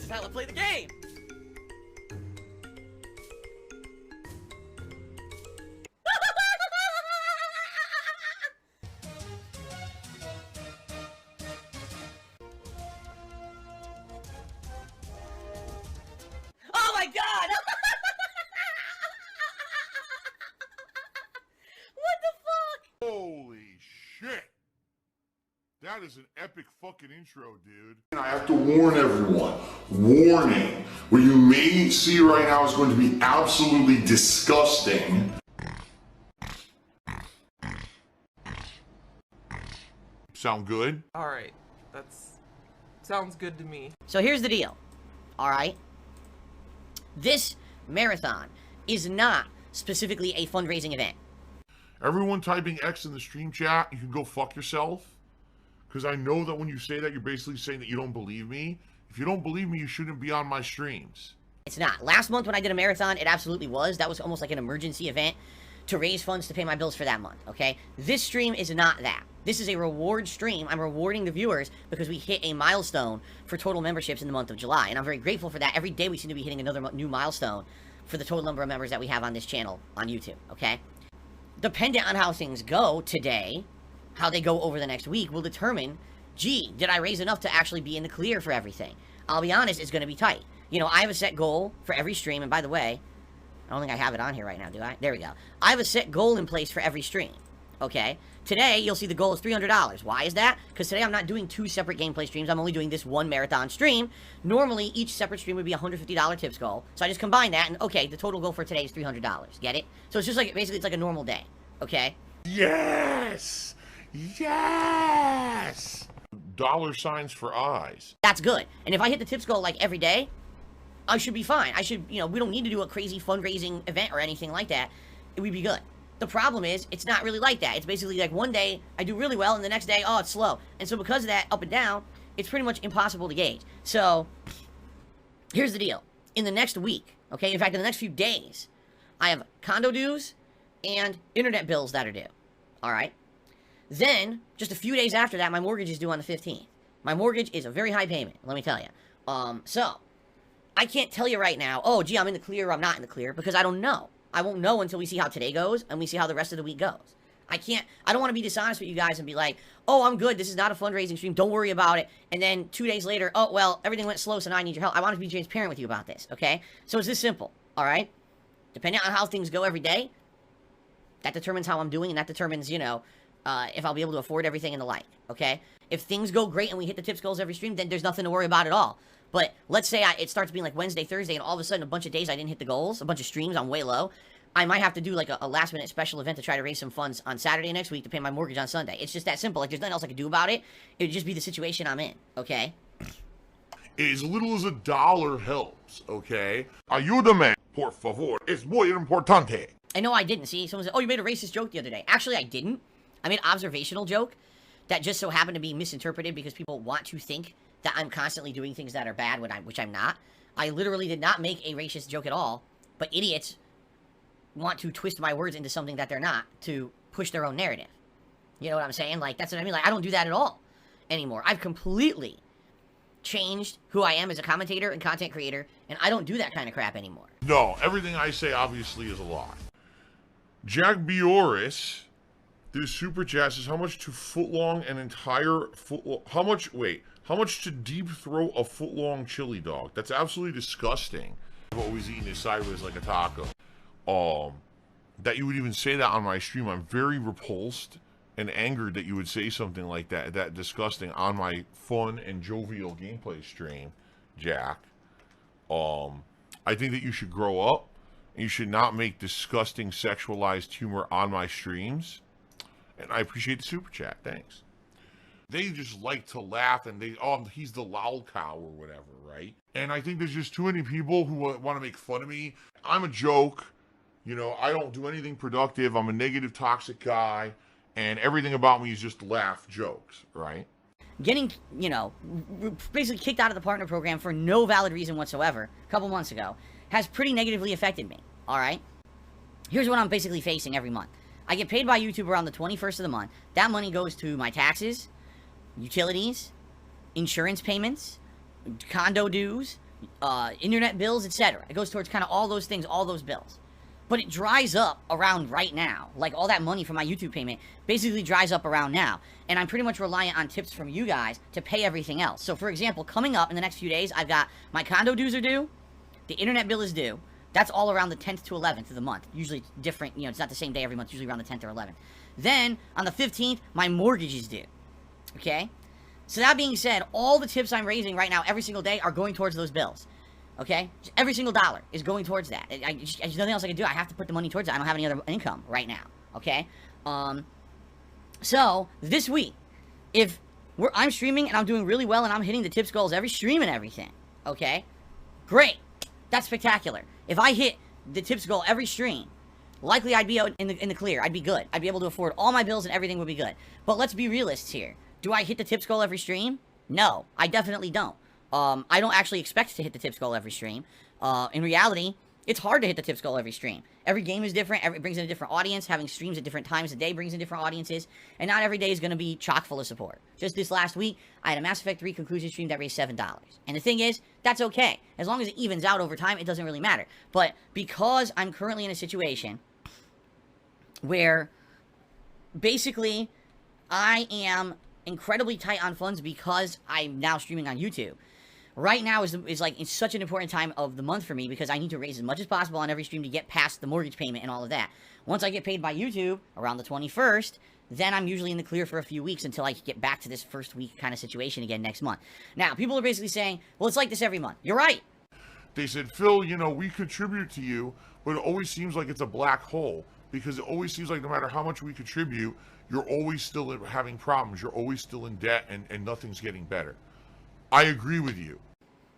This is how I play the game! Oh my god! What the fuck? Holy shit! That is an epic fucking intro, dude. And I have to warn everyone. Warning. What you may see right now is going to be absolutely disgusting. Sound good? Alright, sounds good to me. So here's the deal, alright? This marathon is not specifically a fundraising event. Everyone typing X in the stream chat, you can go fuck yourself. Because I know that when you say that, you're basically saying that you don't believe me. If you don't believe me, you shouldn't be on my streams. It's not. Last month when I did a marathon, it absolutely was. That was almost like an emergency event to raise funds to pay my bills for that month, okay? This stream is not that. This is a reward stream. I'm rewarding the viewers because we hit a milestone for total memberships in the month of July. And I'm very grateful for that. Every day we seem to be hitting another new milestone for the total number of members that we have on this channel on YouTube, okay? Dependent on how things go today, how they go over the next week will determine, gee, did I raise enough to actually be in the clear for everything? I'll be honest, it's going to be tight. You know, I have a set goal for every stream, and by the way, I don't think I have it on here right now, do I? There we go. I have a set goal in place for every stream, okay? Today, you'll see the goal is $300. Why is that? Because today I'm not doing two separate gameplay streams. I'm only doing this one marathon stream. Normally, each separate stream would be a $150 tips goal. So I just combine that, and okay, the total goal for today is $300. Get it? So it's just like, basically, it's like a normal day, okay? Yes! Yes! Dollar signs for eyes. That's good. And if I hit the tips goal like every day, I should be fine. I should, you know, we don't need to do a crazy fundraising event or anything like that. It would be good. The problem is, it's not really like that. It's basically like one day I do really well and the next day, oh, it's slow. And so because of that, up and down, it's pretty much impossible to gauge. So, here's the deal. In the next week, okay, in fact, in the next few days, I have condo dues and internet bills that are due. Alright? Then, just a few days after that, my mortgage is due on the 15th. My mortgage is a very high payment, let me tell you. So, I can't tell you right now, oh, gee, I'm in the clear or I'm not in the clear, because I don't know. I won't know until we see how today goes, and we see how the rest of the week goes. I don't want to be dishonest with you guys and be like, oh, I'm good, this is not a fundraising stream, don't worry about it, and then 2 days later, oh, well, everything went slow, so now I need your help. I want to be transparent with you about this, okay? So it's this simple, alright? Depending on how things go every day, that determines how I'm doing, and that determines, you know, if I'll be able to afford everything and the like, okay? If things go great and we hit the tips goals every stream, then there's nothing to worry about at all. But let's say it starts being like Wednesday, Thursday, and all of a sudden a bunch of days I didn't hit the goals, a bunch of streams, I'm way low. I might have to do like a last-minute special event to try to raise some funds on Saturday next week to pay my mortgage on Sunday. It's just that simple. Like, there's nothing else I can do about it. It would just be the situation I'm in, okay? As little as $1 helps, okay? Ayúdame, por favor. Es muy importante. I know I didn't. See, someone said, oh, you made a racist joke the other day. Actually, I didn't. I made an observational joke that just so happened to be misinterpreted because people want to think that I'm constantly doing things that are bad, which I'm not. I literally did not make a racist joke at all, but idiots want to twist my words into something that they're not to push their own narrative. You know what I'm saying? Like, that's what I mean. Like, I don't do that at all anymore. I've completely changed who I am as a commentator and content creator, and I don't do that kind of crap anymore. No, everything I say obviously is a lie. Jack Bioris, this super chat says, how much to footlong an entire how much to deep throat a foot-long chili dog? That's absolutely disgusting. I've always eaten it sideways like a taco. That you would even say that on my stream. I'm very repulsed and angered that you would say something like that disgusting on my fun and jovial gameplay stream, Jack. I think that you should grow up and you should not make disgusting sexualized humor on my streams. And I appreciate the super chat. Thanks. They just like to laugh and he's the lol cow or whatever, right? And I think there's just too many people who want to make fun of me. I'm a joke. You know, I don't do anything productive. I'm a negative, toxic guy. And everything about me is just laugh jokes, right? Getting, you know, basically kicked out of the partner program for no valid reason whatsoever a couple months ago has pretty negatively affected me, alright? Here's what I'm basically facing every month. I get paid by YouTube around the 21st of the month. That money goes to my taxes, utilities, insurance payments, condo dues, internet bills, etc. It goes towards kind of all those things, all those bills. But it dries up around right now. Like, all that money from my YouTube payment basically dries up around now. And I'm pretty much reliant on tips from you guys to pay everything else. So, for example, coming up in the next few days, I've got my condo dues are due, the internet bill is due. That's all around the 10th to 11th of the month. Usually it's different, you know, it's not the same day every month, usually around the 10th or 11th. Then, on the 15th, my mortgage is due. Okay? So that being said, all the tips I'm raising right now every single day are going towards those bills. Okay? Every single dollar is going towards that. There's nothing else I can do. I have to put the money towards it. I don't have any other income right now. Okay? So, this week, if I'm streaming and I'm doing really well and I'm hitting the tips goals every stream and everything, okay? Great. That's spectacular. If I hit the tips goal every stream, likely I'd be out in the clear. I'd be good. I'd be able to afford all my bills and everything would be good. But let's be realists here. Do I hit the tips goal every stream? No, I definitely don't. I don't actually expect to hit the tips goal every stream. In reality, it's hard to hit the tips goal every stream. Every game is different. It brings in a different audience. Having streams at different times of day brings in different audiences. And not every day is going to be chock full of support. Just this last week, I had a Mass Effect 3 conclusion stream that raised $7. And the thing is, that's okay. As long as it evens out over time, it doesn't really matter. But because I'm currently in a situation where basically I am incredibly tight on funds because I'm now streaming on YouTube. Right now is like, it's such an important time of the month for me because I need to raise as much as possible on every stream to get past the mortgage payment and all of that. Once I get paid by YouTube around the 21st, then I'm usually in the clear for a few weeks until I get back to this first week kind of situation again next month. Now, people are basically saying, well, it's like this every month. You're right. They said, Phil, you know, we contribute to you, but it always seems like it's a black hole because it always seems like no matter how much we contribute, you're always still having problems. You're always still in debt and nothing's getting better. I agree with you.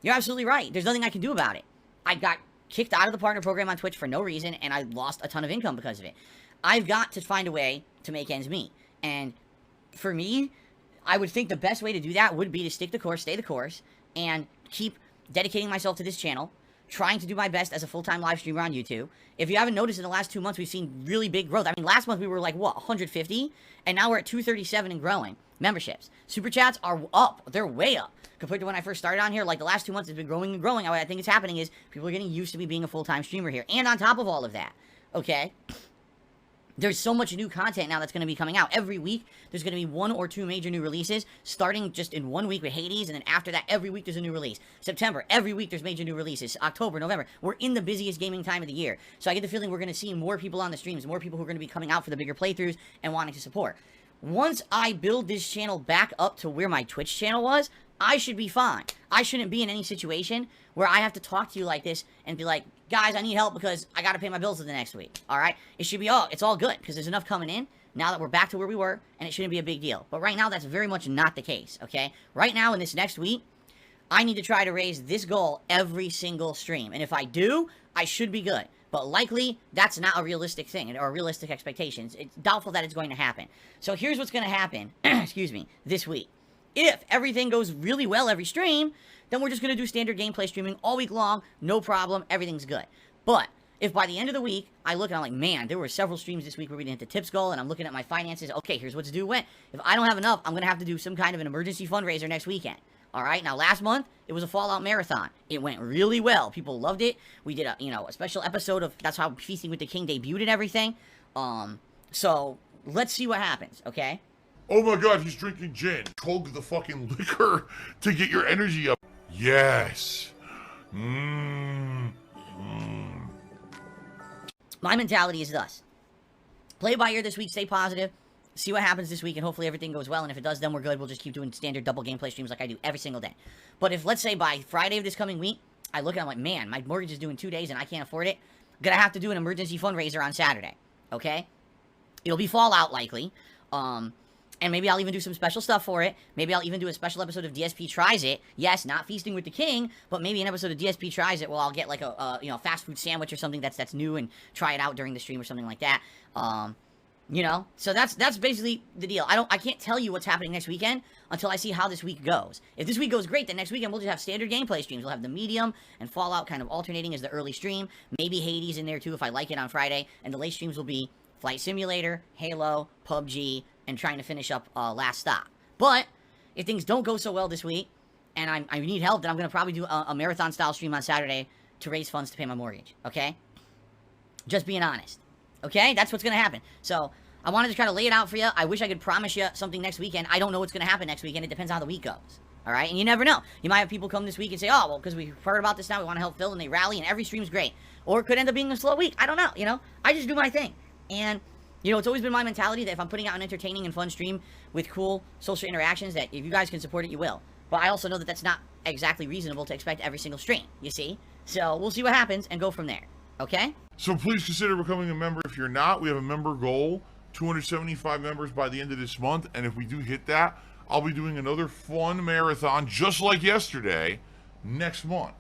You're absolutely right. There's nothing I can do about it. I got kicked out of the partner program on Twitch for no reason, and I lost a ton of income because of it. I've got to find a way to make ends meet. And for me, I would think the best way to do that would be to stick the course, stay the course, and keep dedicating myself to this channel, trying to do my best as a full-time live streamer on YouTube. If you haven't noticed, in the last 2 months, we've seen really big growth. I mean, last month we were like, what, 150? And now we're at 237 and growing. Memberships. Super chats are up. They're way up. Compared to when I first started on here, like the last 2 months, it's been growing and growing. What I think is happening is people are getting used to me being a full-time streamer here. And on top of all of that, okay, there's so much new content now that's going to be coming out. Every week, there's going to be 1 or 2 major new releases, starting just in 1 week with Hades, and then after that, every week there's a new release. September, every week there's major new releases. October, November, we're in the busiest gaming time of the year. So I get the feeling we're going to see more people on the streams, more people who are going to be coming out for the bigger playthroughs and wanting to support. Once I build this channel back up to where my Twitch channel was, I should be fine. I shouldn't be in any situation where I have to talk to you like this and be like, guys, I need help because I got to pay my bills for the next week. All right? It should be, it's all good because there's enough coming in now that we're back to where we were, and it shouldn't be a big deal. But right now, that's very much not the case, okay? Right now, in this next week, I need to try to raise this goal every single stream. And if I do, I should be good. But likely, that's not a realistic thing, or realistic expectations. It's doubtful that it's going to happen. So here's what's going to happen, excuse me, this week. If everything goes really well every stream, then we're just going to do standard gameplay streaming all week long, no problem, everything's good. But if by the end of the week, I look and I'm like, man, there were several streams this week where we didn't hit the tips goal, and I'm looking at my finances, okay, here's what's due when. If I don't have enough, I'm going to have to do some kind of an emergency fundraiser next weekend. All right, now last month, it was a Fallout Marathon. It went really well. People loved it. We did a special episode of, that's how Feasting with the King debuted and everything. So, let's see what happens, okay? Oh my god, he's drinking gin. Chug the fucking liquor to get your energy up. Yes. My mentality is thus. Play by ear this week, stay positive. See what happens this week, and hopefully everything goes well, and if it does, then we're good. We'll just keep doing standard double gameplay streams like I do every single day. But if, let's say, by Friday of this coming week, I look and I'm like, man, my mortgage is due in 2 days, and I can't afford it, I'm gonna have to do an emergency fundraiser on Saturday, okay? It'll be Fallout, likely, and maybe I'll even do some special stuff for it. Maybe I'll even do a special episode of DsP Tries It. Yes, not Feasting with the King, but maybe an episode of DsP Tries It where I'll get, like, a fast food sandwich or something that's new and try it out during the stream or something like that. So that's basically the deal. I can't tell you what's happening next weekend until I see how this week goes. If this week goes great, then next weekend we'll just have standard gameplay streams. We'll have the Medium and Fallout kind of alternating as the early stream. Maybe Hades in there too if I like it on Friday. And the late streams will be Flight Simulator, Halo, PUBG, and trying to finish up Last Stop. But if things don't go so well this week, and I need help, then I'm going to probably do a marathon-style stream on Saturday to raise funds to pay my mortgage, okay? Just being honest, okay? That's what's going to happen. So, I wanted to try to lay it out for you. I wish I could promise you something next weekend. I don't know what's going to happen next weekend. It depends on how the week goes, all right? And you never know. You might have people come this week and say, oh, well, because we've heard about this now, we want to help Phil, and they rally, and every stream's great. Or it could end up being a slow week. I don't know, you know? I just do my thing. And, you know, it's always been my mentality that if I'm putting out an entertaining and fun stream with cool social interactions, that if you guys can support it, you will. But I also know that that's not exactly reasonable to expect every single stream, you see? So, we'll see what happens and go from there, okay? So please consider becoming a member. If you're not, we have a member goal, 275 members by the end of this month. And if we do hit that, I'll be doing another fun marathon just like yesterday next month.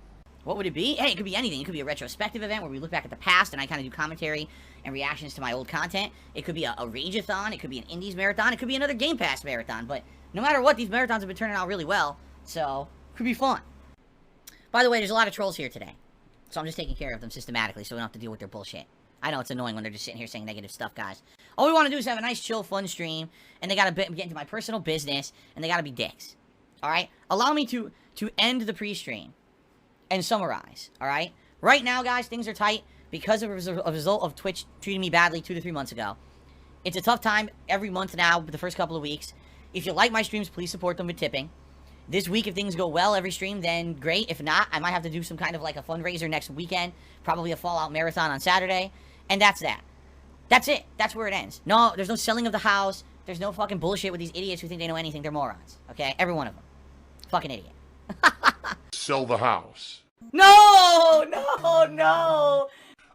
What would it be? Hey, it could be anything. It could be a retrospective event where we look back at the past and I kind of do commentary and reactions to my old content. It could be a Rage-a-thon. It could be an Indies marathon. It could be another Game Pass marathon. But no matter what, these marathons have been turning out really well. So, it could be fun. By the way, there's a lot of trolls here today. So I'm just taking care of them systematically so we don't have to deal with their bullshit. I know it's annoying when they're just sitting here saying negative stuff, guys. All we want to do is have a nice, chill, fun stream. And they got to get into my personal business. And they got to be dicks. Alright? Allow me to end the pre-stream and summarize, alright? Right now, guys, things are tight because of a result of Twitch treating me badly 2 to 3 months ago. It's a tough time every month now, the first couple of weeks. If you like my streams, please support them with tipping. This week, if things go well every stream, then great. If not, I might have to do some kind of like a fundraiser next weekend. Probably a Fallout marathon on Saturday. And that's that. That's it. That's where it ends. No, there's no selling of the house. There's no fucking bullshit with these idiots who think they know anything. They're morons. Okay? Every one of them. Fucking idiot. Sell the house. No! No! No!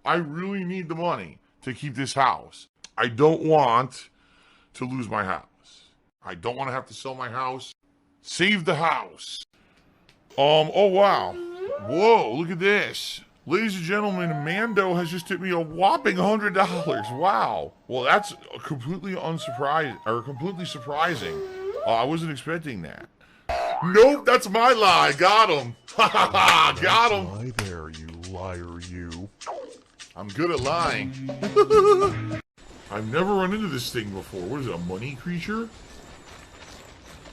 I really need the money to keep this house. I don't want to lose my house. I don't want to have to sell my house. Save the house. Oh wow. Whoa, look at this. Ladies and gentlemen, Mando has just tipped me a whopping $100. Wow. Well, that's completely surprising. I wasn't expecting that. Nope, that's my lie. Got him. Got him. Lie there, you liar, you. I'm good at lying. I've never run into this thing before. What is it, a money creature?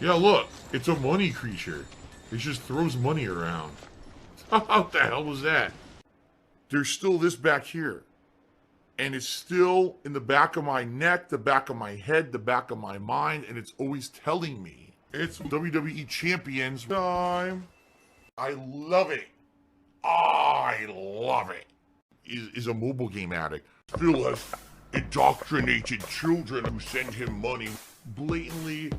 Yeah, look, it's a money creature. It just throws money around. What the hell was that? There's still this back here. And it's still in the back of my neck, the back of my head, the back of my mind, and it's always telling me. It's WWE Champions time. I love it. I love it. Is a mobile game addict. Phil has indoctrinated children who send him money, blatantly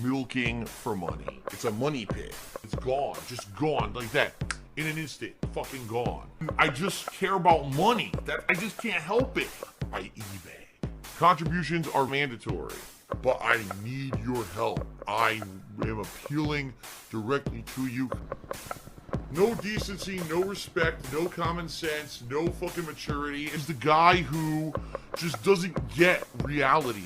milking for money. It's a money pit. It's gone, just gone like that. In an instant, fucking gone. I just care about money. I just can't help it. I eBay. Contributions are mandatory, but I need your help. I am appealing directly to you. No decency, no respect, no common sense, no fucking maturity. Is the guy who just doesn't get reality.